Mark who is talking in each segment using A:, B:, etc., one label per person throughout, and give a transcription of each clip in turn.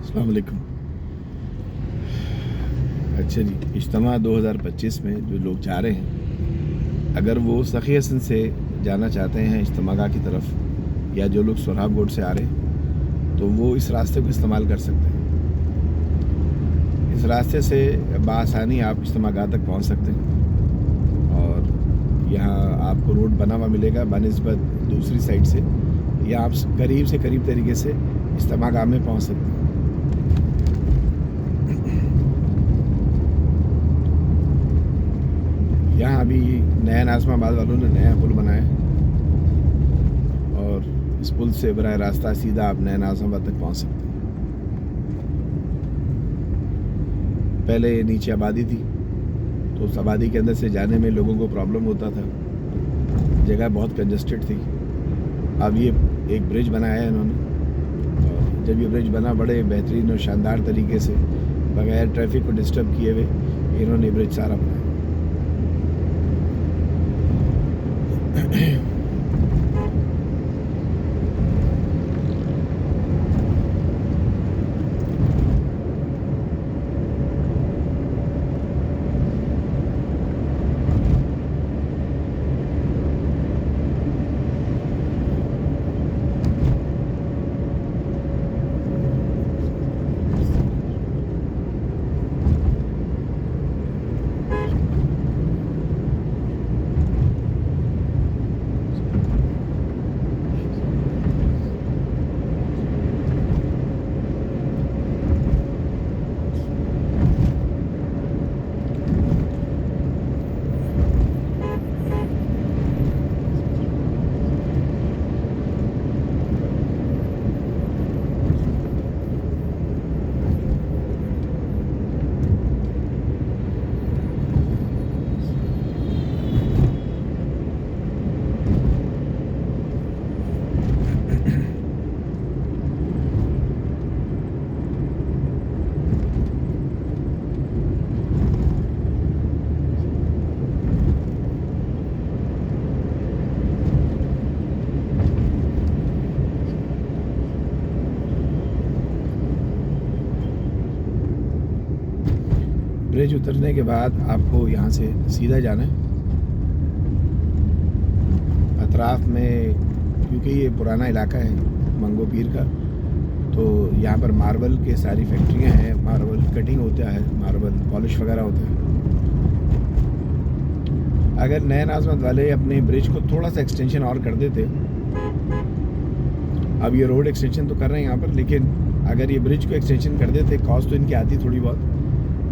A: अस्सलाम वालेकुम। अच्छा जी, इज्तिमा 2025 में जो लोग जा रहे हैं, अगर वो सखी हसन से जाना चाहते हैं इज्तिमागाह की तरफ, या जो लोग सोहराब रोड से आ रहे हैं, तो वो इस रास्ते को इस्तेमाल कर सकते हैं। इस रास्ते से बआसानी आप इज्तिमागाह तक पहुंच सकते हैं और यहाँ आपको रोड बना हुआ मिलेगा बनिस्बत दूसरी साइड से, या आप करीब से करीब तरीके से इज्तिमागाह में पहुंच सकते हैं। यहाँ अभी नया नाज़िमाबाद वालों ने नया पुल बनाया और इस पुल से बराह रास्ता सीधा आप नया नाज़िमाबाद तक पहुँच सकते हैं। पहले नीचे आबादी थी, तो उस आबादी के अंदर से जाने में लोगों को प्रॉब्लम होता था, जगह बहुत कंजस्टेड थी। अब ये एक ब्रिज बनाया है इन्होंने, और जब ये ब्रिज बना बड़े बेहतरीन और शानदार तरीके से बगैर ट्रैफिक को डिस्टर्ब किए हुए इन्होंने ब्रिज सारा बनाया। ब्रिज उतरने के बाद आपको यहाँ से सीधा जाना है। अतराफ़ में, क्योंकि ये पुराना इलाका है मंगो पीर का, तो यहाँ पर मार्बल के सारी फैक्ट्रियाँ हैं, मार्बल कटिंग होता है, मार्बल पॉलिश वगैरह होता है। अगर नए नाज़िमाबाद वाले अपने ब्रिज को थोड़ा सा एक्सटेंशन और कर देते, अब ये रोड एक्सटेंशन तो कर रहे हैं यहाँ पर, लेकिन अगर ये ब्रिज को एक्सटेंशन कर देते, कॉस्ट तो इनकी आती थोड़ी बहुत,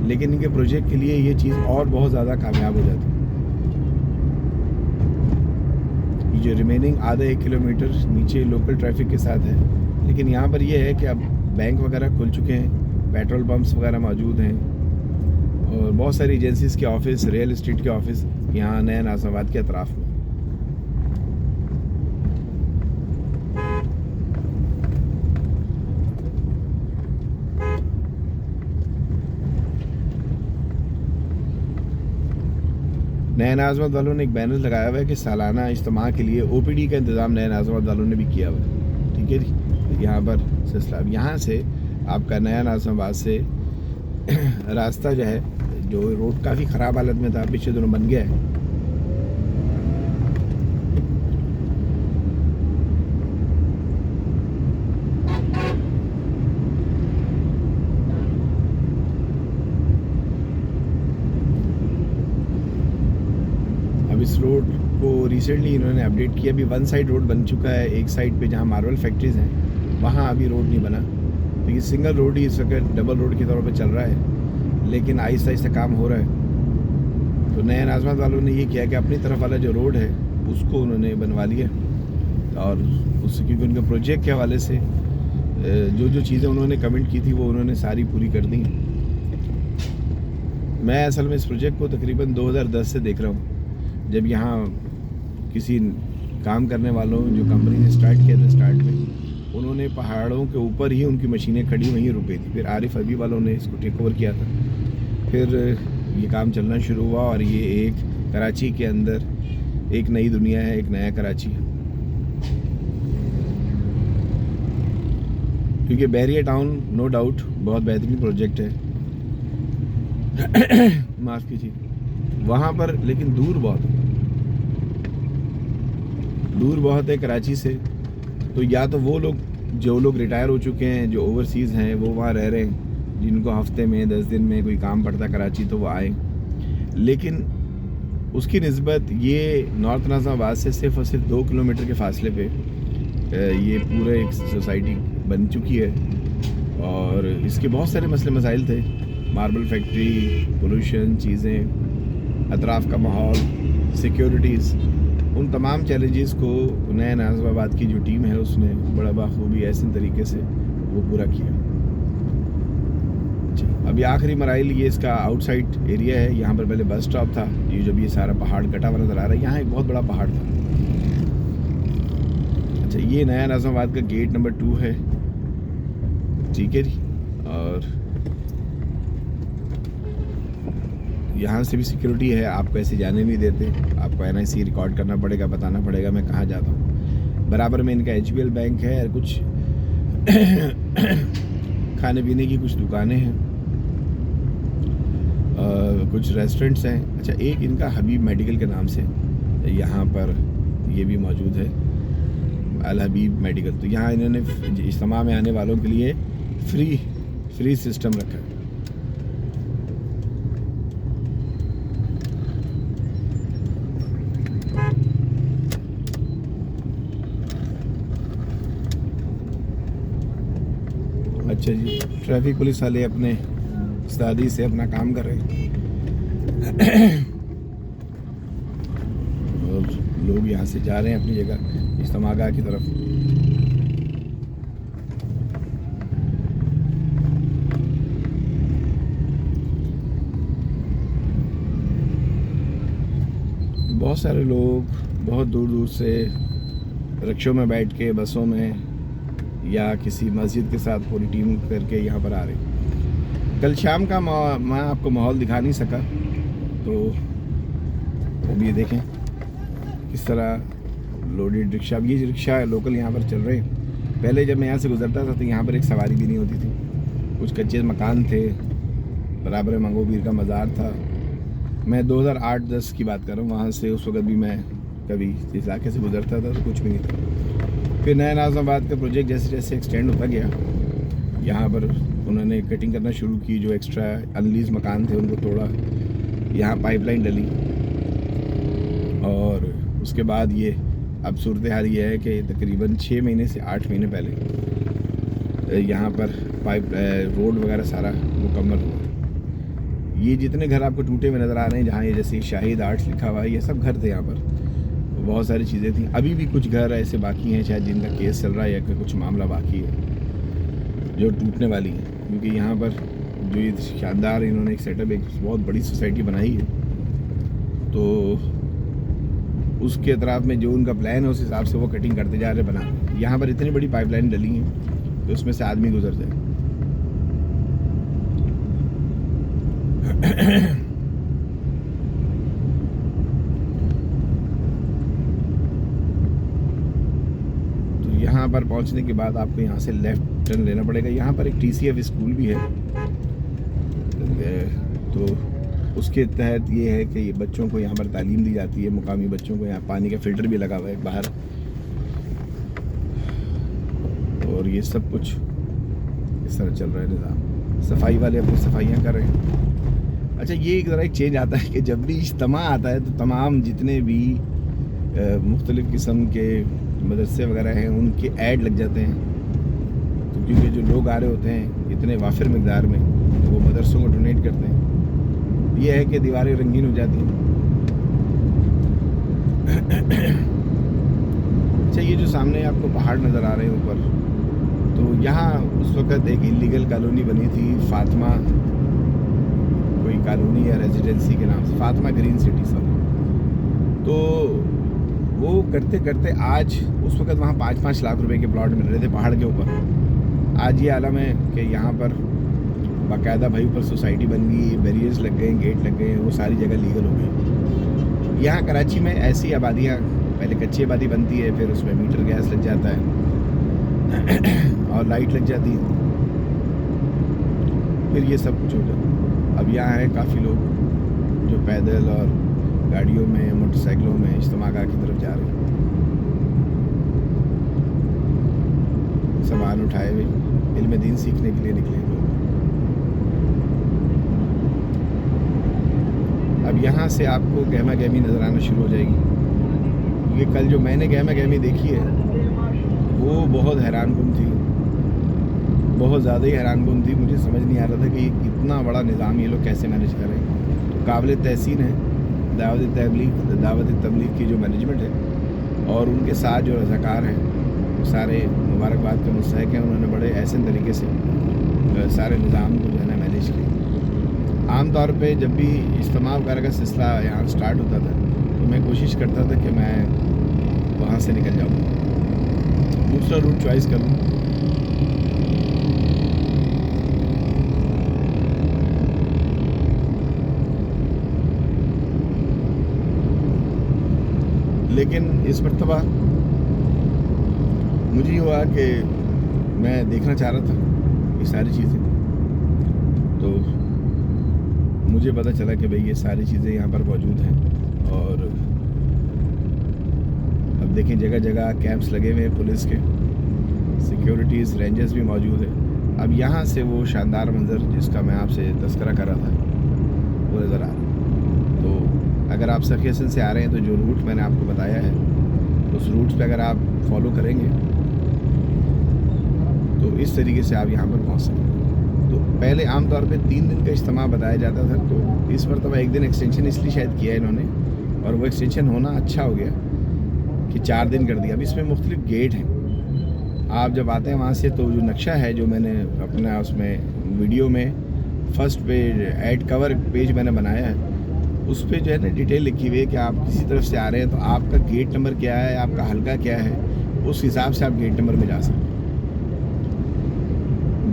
A: लेकिन इनके प्रोजेक्ट के लिए ये चीज़ और बहुत ज़्यादा कामयाब हो जाती। ये जो रिमेनिंग आधा 1 किलोमीटर नीचे लोकल ट्रैफिक के साथ है, लेकिन यहाँ पर ये है कि अब बैंक वगैरह खुल चुके हैं, पेट्रोल पंप्स वगैरह मौजूद हैं, और बहुत सारी एजेंसीज़ के ऑफिस, रियल इस्टेट के ऑफिस यहाँ नया नाज़िमाबाद के अतराफ़ में। नया नाज़िमाबाद वालों ने एक बैनर लगाया हुआ है कि सालाना इज्तिमा के लिए OPD का इंतज़ाम नया नाज़िमाबाद वालों ने भी किया हुआ है। ठीक है जी, यहाँ पर सिलसिला अब यहाँ से आपका नया नाज़िमाबाद से रास्ता जो है, जो रोड काफ़ी ख़राब हालत में था, पिछले दिनों बन गया है। इस रोड को रिसेंटली इन्होंने अपडेट किया, अभी वन साइड रोड बन चुका है। एक साइड पे जहाँ मार्बल फैक्ट्रीज़ हैं वहाँ अभी रोड नहीं बना, तो ये सिंगल रोड ही इस वक्त डबल रोड के तौर पे चल रहा है, लेकिन आहिस्ता आहिस्ता काम हो रहा है। तो नया नाज़िमाबाद वालों ने ये किया कि अपनी तरफ वाला जो रोड है उसको उन्होंने बनवा लिया, और उससे क्योंकि उनके प्रोजेक्ट के हवाले से जो जो चीज़ें उन्होंने कमेंट की थी वो उन्होंने सारी पूरी कर दी। मैं असल में इस प्रोजेक्ट को तकरीबन 2010 से देख रहा हूँ, जब यहाँ किसी काम करने वालों जो कंपनी ने स्टार्ट किया था, स्टार्ट में उन्होंने पहाड़ों के ऊपर ही उनकी मशीनें खड़ी वहीं रुकी थी। फिर आरिफ अभी वालों ने इसको टेक ओवर किया था, फिर ये काम चलना शुरू हुआ, और ये एक कराची के अंदर एक नई दुनिया है, एक नया कराची है। क्योंकि बहरिया टाउन नो डाउट बहुत बेहतरीन प्रोजेक्ट है, माफ़ कीजिए, वहाँ पर लेकिन दूर बहुत है कराची से। तो या तो वो लोग जो लोग रिटायर हो चुके हैं, जो ओवरसीज़ हैं, वो वहाँ रह रहे हैं, जिनको हफ्ते में 10 दिन में कोई काम पड़ता कराची तो वो आए। लेकिन उसकी निस्बत ये नॉर्थ नाज़िमाबाद से सिर्फ़ और सिर्फ 2 किलोमीटर के फासले पे ये पूरे एक सोसाइटी बन चुकी है। और इसके बहुत सारे मसले मसाइल थे, मार्बल फैक्ट्री, पोल्यूशन, चीज़ें, अतराफ़ का माहौल, सिक्योरिटीज़, उन तमाम चैलेंजेस को नया नाज़िमाबाद की जो टीम है उसने बड़ा बाखूबी ऐसे तरीके से वो पूरा किया। अभी आखिरी मराइल ये इसका आउटसाइड एरिया है। यहाँ पर पहले बस स्टॉप था, ये जब ये सारा पहाड़ कटा हुआ नज़र आ रहा है, यहाँ एक बहुत बड़ा पहाड़ था। अच्छा, ये नया नाज़िमाबाद का गेट नंबर 2 है, ठीक है जी। और यहाँ से भी सिक्योरिटी है, आपको ऐसे जाने नहीं देते, आपको NIC रिकॉर्ड करना पड़ेगा, बताना पड़ेगा मैं कहाँ जाता हूँ। बराबर में इनका HBL बैंक है और कुछ खाने पीने की कुछ दुकानें हैं, कुछ रेस्टोरेंट्स हैं। अच्छा, एक इनका हबीब मेडिकल के नाम से यहाँ पर ये भी मौजूद है, अल हबीब मेडिकल। तो यहाँ इन्होंने इज्तिमा में आने वालों के लिए फ्री सिस्टम रखा है। अच्छा जी, ट्रैफिक पुलिस वाले अपने उस्तादी से अपना काम कर रहे हैं और लोग यहाँ से जा रहे हैं अपनी जगह इज्तिमागाह की तरफ। बहुत सारे लोग बहुत दूर दूर से रिक्शों में बैठ के, बसों में या किसी मस्जिद के साथ पूरी टीम करके यहाँ पर आ रहे हैं। कल शाम का मैं आपको माहौल दिखा नहीं सका, तो वो भी देखें किस तरह लोडेड रिक्शा, अब ये रिक्शा लोकल यहाँ पर चल रहे हैं। पहले जब मैं यहाँ से गुजरता था तो यहाँ पर एक सवारी भी नहीं होती थी, कुछ कच्चे मकान थे, बराबर मंगोबीर का मज़ार था। मैं 2008-10 की बात कर रहा हूँ, वहाँ से उस वक्त भी मैं कभी इस इलाके से गुजरता था तो कुछ भी नहीं था। फिर नया नाज़िमाबाद का प्रोजेक्ट जैसे जैसे एक्सटेंड होता गया, यहाँ पर उन्होंने कटिंग करना शुरू की, जो एक्स्ट्रा अनलीज मकान थे उनको तोड़ा, यहाँ पाइपलाइन डली और उसके बाद ये अब सूरत हाल ये है कि तकरीबन 6 महीने से 8 महीने पहले यहाँ पर रोड वगैरह सारा मुकम्मल हुआ। ये जितने घर आपको टूटे हुए नज़र आ रहे हैं, जहाँ ये जैसे शाहिद आर्ट्स लिखा हुआ है, ये सब घर थे यहाँ पर, बहुत सारी चीज़ें थी। अभी भी कुछ घर ऐसे बाकी हैं शायद जिनका केस चल रहा है या कुछ मामला बाकी है जो टूटने वाली है, क्योंकि यहाँ पर जो ये शानदार इन्होंने एक सेटअप, एक बहुत बड़ी सोसाइटी बनाई है, तो उसके अतराफ़ में जो उनका प्लान है उस हिसाब से वो कटिंग करते जा रहे बना। यहाँ पर इतनी बड़ी पाइपलाइन डली है कि उसमें से आदमी गुजर जाए। तो यहाँ पर पहुँचने के बाद आपको यहाँ से लेफ़्ट टर्न लेना पड़ेगा। यहाँ पर एक TCF स्कूल भी है, तो उसके तहत ये है कि ये बच्चों को यहाँ पर तालीम दी जाती है, मुकामी बच्चों को। यहाँ पानी का फ़िल्टर भी लगा हुआ है बाहर, और ये सब कुछ इस तरह चल रहा है निज़ाम। सफाई वाले अपनी सफाइयाँ कर रहे हैं। अच्छा, ये एक ज़रा एक चेंज आता है कि जब भी इज्तिमा आता है तो तमाम जितने भी मुख्तलिफ़ किस्म के मदरसे वगैरह हैं उनके ऐड लग जाते हैं, तो क्योंकि जो लोग आ रहे होते हैं इतने वाफिर मकदार में, तो वो मदरसों को डोनेट करते हैं। ये है कि दीवारें रंगीन हो जाती हैं। अच्छा, ये जो सामने आपको पहाड़ नज़र आ रहे हैं ऊपर, तो यहाँ उस वक़्त एक इलीगल कॉलोनी बनी थी, फातिमा कोई कॉलोनी या रेजिडेंसी के नाम से, फातिमा ग्रीन सिटी सर। तो वो करते करते आज, उस वक़्त वहाँ 5-5 लाख रुपए के प्लॉट मिल रहे थे पहाड़ के ऊपर। आज ये आलम है कि यहाँ पर बाकायदा भाई ऊपर सोसाइटी बन गई, बैरियर्स लग गए, गेट लग गए, वो सारी जगह लीगल हो गई। यहाँ कराची में ऐसी आबादियाँ, पहले कच्ची आबादी बनती है, फिर उसमें मीटर गैस लग जाता है, और लाइट लग जाती है, फिर ये सब कुछ होता है। अब यहाँ हैं काफ़ी लोग जो पैदल और गाड़ियों में, मोटरसाइकिलों में इज्तिमागाह की तरफ जा रहे हैं, सामान उठाए हुए इल्म दीन सीखने के लिए निकले लोग। अब यहाँ से आपको गहमा गहमी नज़र आना शुरू हो जाएगी, क्योंकि कल जो मैंने गहमा गहमी देखी है वो बहुत हैरानकुन थी, बहुत ज़्यादा ही हैरानकुन थी। मुझे समझ नहीं आ रहा था कि इतना बड़ा निज़ाम ये लोग कैसे मैनेज कर रहे हैं। तो काबिल तहसीन है दावत तबलीग की जो मैनेजमेंट है और उनके साथ जो रज़ाकार हैं वो सारे मुबारकबाद के मुस्तहिक हैं। उन्होंने बड़े ऐसे तरीके से सारे निज़ाम को जो है ना मैनेज किया। आम तौर पे जब भी इज्तिमा वगैरह का सिलसिला यहाँ स्टार्ट होता था तो मैं कोशिश करता था कि मैं वहाँ से निकल जाऊँ, दूसरा रूट चॉइस कर लूँ। लेकिन इस मरतबा मुझे हुआ कि मैं देखना चाह रहा था ये सारी चीज़ें, तो मुझे पता चला कि भाई ये सारी चीज़ें यहाँ पर मौजूद हैं। और अब देखें जगह जगह कैंप्स लगे हुए हैं पुलिस के, सिक्योरिटीज़ रेंजर्स भी मौजूद है। अब यहाँ से वो शानदार मंज़र जिसका मैं आपसे तज़किरा कर रहा था वो नज़र आ रहा है। तो अगर आप सखी हसन से आ रहे हैं तो जो रूट मैंने आपको बताया है उस रूट पे अगर आप फॉलो करेंगे तो इस तरीके से आप यहाँ पर पहुँच सकेंगे। तो पहले आम तौर पे 3 दिन का इज्तिमा बताया जाता था, तो इस मरतबा 1 दिन एक्सटेंशन इसलिए शायद किया है इन्होंने, और वो एक्सटेंशन होना अच्छा हो गया कि 4 दिन कर दिया। अब इसमें मुख्तलिफ गेट हैं, आप जब आते हैं वहाँ से तो जो नक्शा है जो मैंने अपना उसमें वीडियो में first page add cover page मैंने बनाया है उस पर जो है ना डिटेल लिखी हुई है कि आप किसी तरफ से आ रहे हैं तो आपका गेट नंबर क्या है, आपका हल्का क्या है, उस हिसाब से आप गेट नंबर में जा सकते हैं।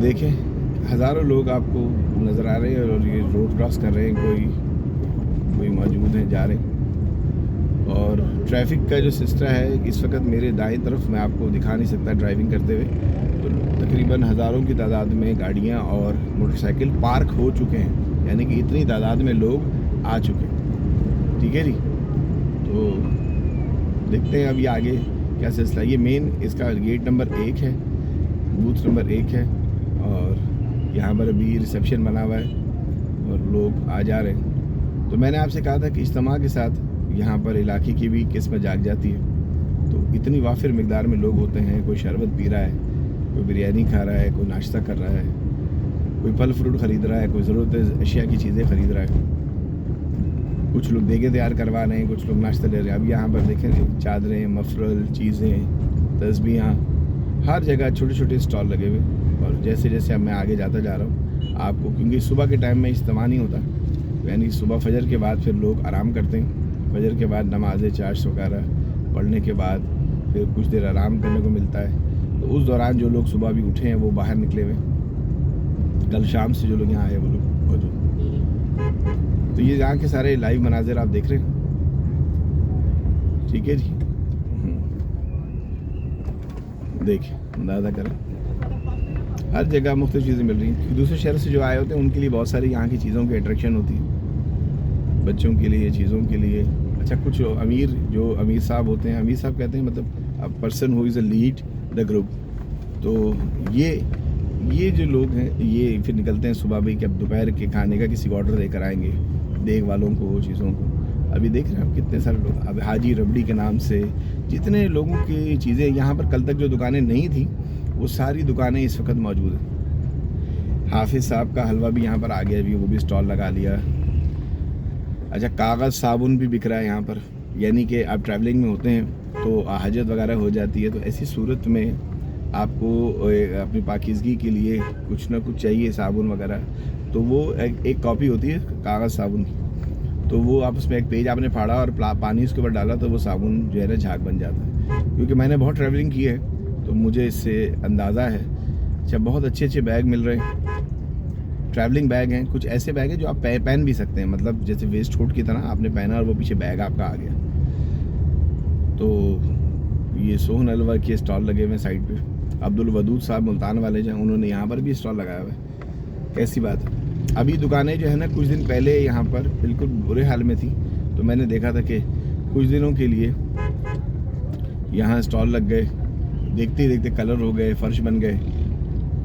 A: देखें हज़ारों लोग आपको नज़र आ रहे हैं और ये रोड क्रॉस कर रहे हैं, कोई मौजूद हैं, जा रहे हैं। और ट्रैफिक का जो सिस्टम है इस वक्त मेरे दाएं तरफ मैं आपको दिखा नहीं सकता ड्राइविंग करते हुए, तो तकरीबन हज़ारों की तादाद में गाड़ियाँ और मोटरसाइकिल पार्क हो चुके हैं, यानी कि इतनी तादाद में लोग आ चुके हैं। ठीक है जी, तो देखते हैं अभी आगे क्या सिलसिला। ये मेन इसका गेट नंबर 1 है, बूथ नंबर 1 है, और यहाँ पर अभी रिसेप्शन बना हुआ है और लोग आ जा रहे हैं। तो मैंने आपसे कहा था कि इज्तिमा के साथ यहाँ पर इलाके की भी किस्मत जाग जाती है, तो इतनी वाफिर मिकदार में लोग होते हैं। कोई शरबत पी रहा है, कोई बिरयानी खा रहा है, कोई नाश्ता कर रहा है, कोई फल फ्रूट ख़रीद रहा है, कोई ज़रूरत अशिया की चीज़ें ख़रीद रहा है, कुछ लोग देगे तैयार करवा रहे हैं, कुछ लोग नाश्ता ले रहे हैं। अब यहाँ पर देखें चादरें, मफरल, चीज़ें, तस्बीहां, हर जगह छोटे छोटे स्टॉल लगे हुए। और जैसे जैसे अब मैं आगे जाता जा रहा हूँ आपको, क्योंकि सुबह के टाइम में इज्तिमा नहीं होता, यानी सुबह फजर के बाद फिर लोग आराम करते हैं, फजर के बाद नमाज़ें चाश वगैरह पढ़ने के बाद फिर कुछ देर आराम करने को मिलता है। तो उस दौरान जो लोग सुबह भी उठे हैं वो बाहर निकले हुए, कल शाम से जो लोग यहाँ आए वो लोग मौजूद। तो ये यहाँ के सारे लाइव मनाजिर आप देख रहे हैं, ठीक है जी। देखिए अंदाज़ा करें, हर जगह मुख्तलिफ चीज़ें मिल रही हैं। दूसरे शहर से जो आए होते हैं उनके लिए बहुत सारी यहाँ की चीज़ों की अट्रैक्शन होती है, बच्चों के लिए, चीज़ों के लिए। अच्छा, कुछ अमीर साहब होते हैं, अमीर साहब कहते हैं मतलब a person who is a lead the group. तो ये जो लोग हैं ये फिर निकलते हैं सुबह भाई कि अब दोपहर के खाने का किसी को ऑर्डर देकर आएंगे, देख वालों को, चीज़ों को। अभी देख रहे हैं आप कितने सारे लोग, अब हाजी रबड़ी के नाम से जितने लोगों की चीज़ें यहाँ पर कल तक जो दुकानें नहीं थी वो सारी दुकानें इस वक्त मौजूद हैं। हाफिज़ साहब का हलवा भी यहाँ पर आ गया, अभी वो भी स्टॉल लगा लिया। अच्छा, कागज़ साबुन भी बिक रहा है यहाँ पर, यानी कि आप ट्रैवलिंग में होते हैं तो हाजत वगैरह हो जाती है, तो ऐसी सूरत में आपको अपनी पाकीज़गी के लिए कुछ ना कुछ चाहिए, साबुन वगैरह। तो वो एक कॉपी होती है कागज़ साबुन की, तो वो आप उसमें एक पेज आपने फाड़ा और पानी उसके ऊपर डाला तो वो साबुन जो है ना झाग बन जाता है। क्योंकि मैंने बहुत ट्रैवलिंग की है तो मुझे इससे अंदाज़ा है। अच्छा, बहुत अच्छे अच्छे बैग मिल रहे हैं, ट्रैवलिंग बैग हैं, कुछ ऐसे बैग हैं जो आप पहन भी सकते हैं, मतलब जैसे वेस्ट कोट की तरह आपने पहना और वो पीछे बैग आपका आ गया। तो ये सोहन हलवा के स्टॉल लगे हुए हैं साइड पे। अब्दुल वदूद साहब मुल्तान वाले जो हैं उन्होंने यहाँ पर भी स्टॉल लगाया हुआ है। कैसी बात है। अभी दुकानें जो है ना कुछ दिन पहले यहाँ पर बिल्कुल बुरे हाल में थी, तो मैंने देखा था कि कुछ दिनों के लिए यहाँ स्टॉल लग गए, देखते ही देखते कलर हो गए, फर्श बन गए।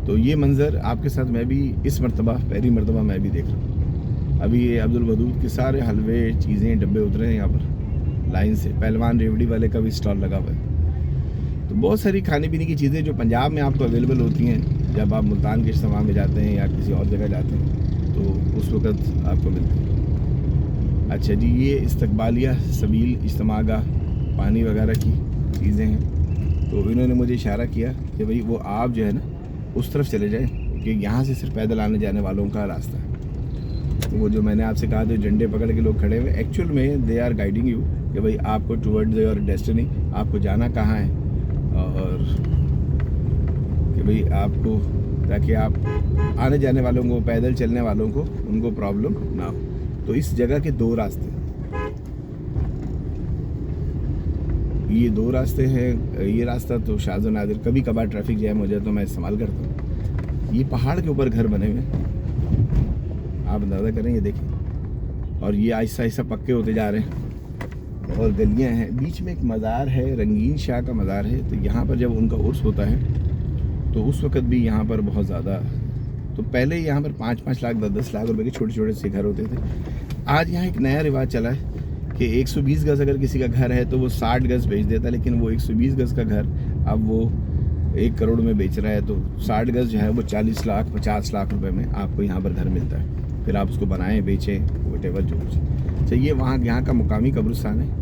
A: तो ये मंज़र आपके साथ मैं भी इस मरतबा पहली मरतबा मैं भी देख रहा हूँ। अभी ये अब्दुल वदूद के सारे हलवे चीज़ें डब्बे उतरे हैं यहाँ पर लाइन से। पहलवान रेवड़ी वाले का भी स्टॉल लगा हुआ है। तो बहुत सारी खाने पीने की चीज़ें जो पंजाब में आपको अवेलेबल होती हैं, जब आप मुल्तान के इज्तिमा में जाते हैं या किसी और जगह जाते हैं तो उस वक़्त आपको मिलती हैं। अच्छा जी, ये इस्तकबालिया सबील इज्तिमागाह पानी वगैरह की चीज़ें हैं। तो इन्होंने मुझे इशारा किया कि भाई वो आप जो है ना उस तरफ चले जाएं, क्योंकि यहाँ से सिर्फ पैदल आने जाने वालों का रास्ता है। तो वो जो मैंने आपसे कहा था झंडे पकड़ के लोग खड़े हुए, एक्चुअल में दे आर गाइडिंग यू कि भाई आपको टुवर्ड्स योर डेस्टिनी, आपको जाना कहाँ है, और कि भाई आपको, ताकि आप आने जाने वालों को, पैदल चलने वालों को, उनको प्रॉब्लम ना हो। तो इस जगह के दो रास्ते, ये दो रास्ते हैं। ये रास्ता तो शाज़ नादिर कभी कभार ट्रैफिक जैम हो जाए तो मैं इस्तेमाल करता हूँ। ये पहाड़ के ऊपर घर बने हुए हैं, आप अंदाज़ा करें, ये देखिए। और ये आहिस्ता आहिस्ता पक्के होते जा रहे हैं और गलियाँ हैं। बीच में एक मज़ार है, रंगीन शाह का मज़ार है। तो यहाँ पर जब उनका उर्स होता है तो उस वक़्त भी यहाँ पर बहुत ज़्यादा, तो पहले यहाँ पर 5-5 लाख 10-10 लाख रुपए के छोटे छोटे से घर होते थे। आज यहाँ एक नया रिवाज चला है कि 120 गज़ अगर किसी का घर है तो वो 60 गज़ बेच देता है, लेकिन वो 120 गज़ का घर अब वो 1 करोड़ में बेच रहा है। तो 60 गज़ जो है वो 40 लाख 50 लाख रुपए में आपको यहाँ पर घर मिलता है। फिर आप उसको बनाएं, बेचें, वटेवर जो कुछ चाहिए। वहाँ यहाँ का मुकामी कब्रिस्तान है।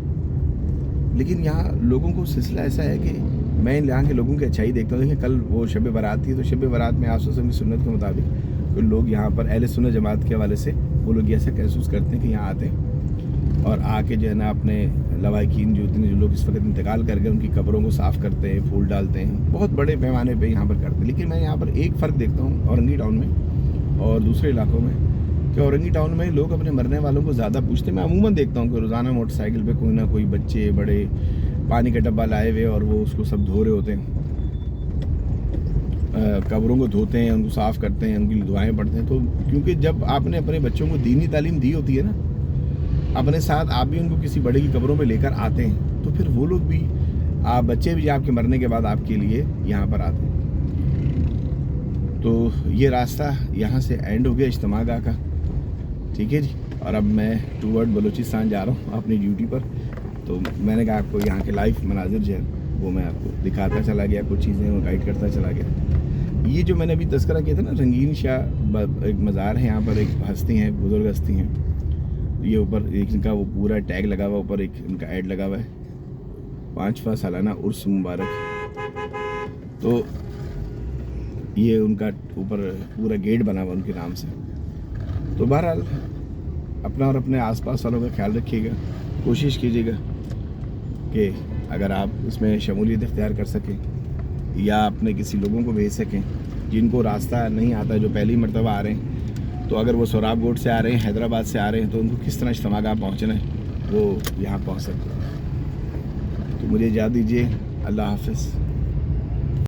A: लेकिन यहाँ लोगों को सिलसिला ऐसा है कि मैं यहाँ के लोगों की अच्छाई देखता हूँ। देखिए कल वो शब बारात थी, तो शब बारात में आप की सुन्नत के मुताबिक कुछ लोग यहाँ पर अहले सुन्नत जमात के हवाले से वो लोग ऐसा महसूस करते हैं कि यहाँ आते हैं और आके जो है ना अपने लवाकिन जो लोग इस वक्त इंतकाल कर गए उनकी कब्रों को साफ़ करते हैं, फूल डालते हैं, बहुत बड़े पैमाने पे यहाँ पर करते हैं। लेकिन मैं यहाँ पर एक फ़र्क देखता हूँ औरंगी टाउन में और दूसरे इलाकों में, कि औरंगी टाउन में लोग अपने मरने वालों को ज़्यादा पूछते हैं। मैं अमूमन देखता हूँ कि रोज़ाना मोटरसाइकिल पे कोई ना कोई बच्चे बड़े पानी का डब्बा लाए हुए और वो उसको सब धो रहे होते हैं, कब्रों को धोते हैं, उनको साफ़ करते हैं, उनकी दुआएँ पढ़ते हैं। तो क्योंकि जब आपने अपने बच्चों को दीनी तालीम दी होती है ना, अपने साथ आप भी उनको किसी बड़े की कब्रों पे लेकर आते हैं, तो फिर वो लोग भी, आप बच्चे भी आपके मरने के बाद आपके लिए यहाँ पर आते हैं। तो ये रास्ता यहाँ से एंड हो गया इज्तिमागाह का, ठीक है जी। और अब मैं टूवर्ड बलूचिस्तान जा रहा हूँ अपनी ड्यूटी पर। तो मैंने कहा आपको यहाँ के लाइव मनाजिर जो है वो मैं आपको दिखाता चला गया, कुछ चीज़ें वो गाइड करता चला गया। ये जो मैंने अभी तज़किरा किया था ना, रंगीन शाह एक मज़ार है, यहाँ पर एक हस्ती हैं, बुज़ुर्ग हस्ती हैं। ये ऊपर एक इनका वो पूरा टैग लगा हुआ, ऊपर एक इनका ऐड लगा हुआ है, 5वां सालाना उर्स मुबारक। तो ये उनका ऊपर पूरा गेट बना हुआ उनके नाम से। तो बहरहाल अपना और अपने आसपास वालों का ख्याल रखिएगा, कोशिश कीजिएगा कि अगर आप इसमें शमूलियत इख्तियार कर सकें या अपने किसी लोगों को भेज सकें जिनको रास्ता नहीं आता, जो पहली मरतबा आ रहे हैं। तो अगर वो सोराबकोट से आ रहे हैं, हैदराबाद से आ रहे हैं, तो उनको किस तरह इज्तिमागाह पहुँचना है वो यहाँ पहुँच सकते हैं। तो मुझे इजाज़त दीजिए, अल्लाह हाफ़िज़।